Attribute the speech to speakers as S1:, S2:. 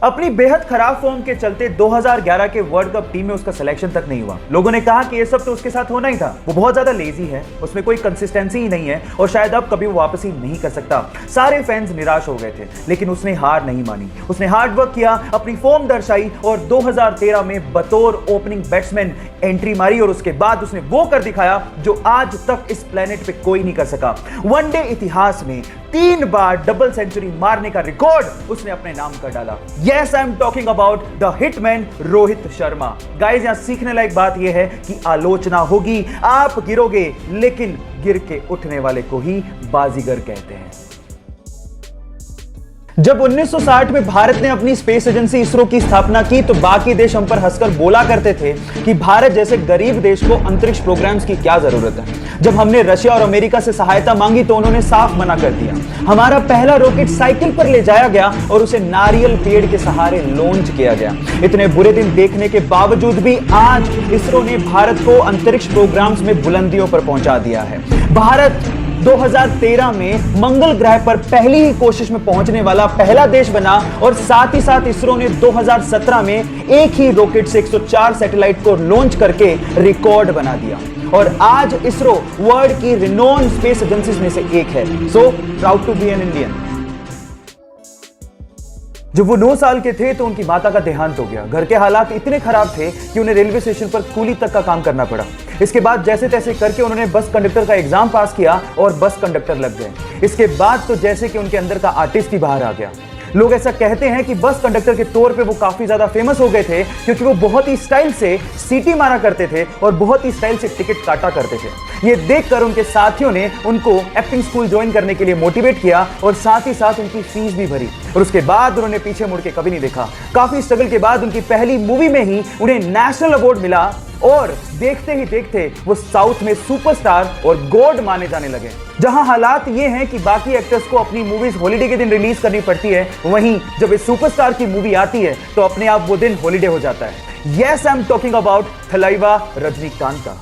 S1: अपनी बेहद खराब फॉर्म के चलते 2011 के वर्ल्ड कप टीम में उसका सिलेक्शन तक नहीं हुआ। लोगों ने कहा कि ये सब तो उसके साथ होना ही था, वो बहुत ज्यादा लेजी है, उसमें कोई कंसिस्टेंसी ही नहीं है और शायद अब कभी वो वापस ही नहीं कर सकता। सारे फैंस निराश हो गए थे, लेकिन उसने हार नहीं मानी। उसने हार्ड वर्क किया, अपनी फॉर्म दर्शाई और 2013 में बतौर ओपनिंग बैट्समैन एंट्री मारी और उसके बाद उसने वो कर दिखाया जो आज तक इस प्लेनेट पे कोई नहीं कर सका। वनडे इतिहास में 3 बार डबल सेंचुरी मारने का रिकॉर्ड उसने अपने नाम कर डाला। Yes, I'm talking about the hitman Rohit Sharma. Guys, यहां सीखने लायक बात यह है कि आलोचना होगी, आप गिरोगे, लेकिन गिर के उठने वाले को ही बाजीगर कहते हैं। जब 1960 में भारत ने अपनी स्पेस एजेंसी इसरो की स्थापना की तो बाकी देश हम पर हंसकर बोला करते थे कि भारत जैसे गरीब देश को अंतरिक्ष प्रोग्राम्स की क्या जरूरत है। जब हमने रशिया और अमेरिका से सहायता मांगी तो उन्होंने साफ मना कर दिया। हमारा पहला रॉकेट साइकिल पर ले जाया गया और उसे नारियल पेड़ के सहारे लॉन्च किया गया। इतने बुरे दिन देखने के बावजूद भी आज इसरो ने भारत को अंतरिक्ष प्रोग्राम्स में बुलंदियों पर पहुंचा दिया है। भारत 2013 में मंगल ग्रह पर पहली ही कोशिश में पहुंचने वाला पहला देश बना और साथ ही साथ इसरो ने 2017 में एक ही रॉकेट से 104 सैटेलाइट को लॉन्च करके रिकॉर्ड बना दिया और आज इसरो वर्ल्ड की रिनोन स्पेस एजेंसीज में से एक है। So proud to be an Indian. जब वो 9 साल के थे तो उनकी माता का देहांत हो गया। घर के हालात इतने खराब थे कि उन्हें रेलवे स्टेशन पर कूली तक का काम करना पड़ा। इसके बाद जैसे तैसे करके उन्होंने बस कंडक्टर का एग्जाम पास किया और बस कंडक्टर लग गए। इसके बाद तो जैसे कि उनके अंदर का आर्टिस्ट ही बाहर आ गया। लोग ऐसा कहते हैं कि बस कंडक्टर के तौर पे वो काफी ज्यादा फेमस हो गए थे क्योंकि वो बहुत ही स्टाइल से सीटी मारा करते थे और बहुत ही स्टाइल से टिकट काटा करते थे। ये देखकर उनके साथियों ने उनको एक्टिंग स्कूल ज्वाइन करने के लिए मोटिवेट किया और साथ ही साथ उनकी फीस भी भरी और उसके बाद उन्होंने पीछे मुड़ के कभी नहीं देखा। काफी स्ट्रगल के बाद उनकी पहली मूवी में ही उन्हें नेशनल अवार्ड मिला और देखते ही देखते वो साउथ में सुपरस्टार और गॉड माने जाने लगे। जहां हालात ये हैं कि बाकी एक्टर्स को अपनी मूवीज हॉलीडे के दिन रिलीज करनी पड़ती है, वहीं जब इस सुपरस्टार की मूवी आती है तो अपने आप वो दिन हॉलीडे हो जाता है। Yes, I am talking about Thalaiva Rajinikanth का।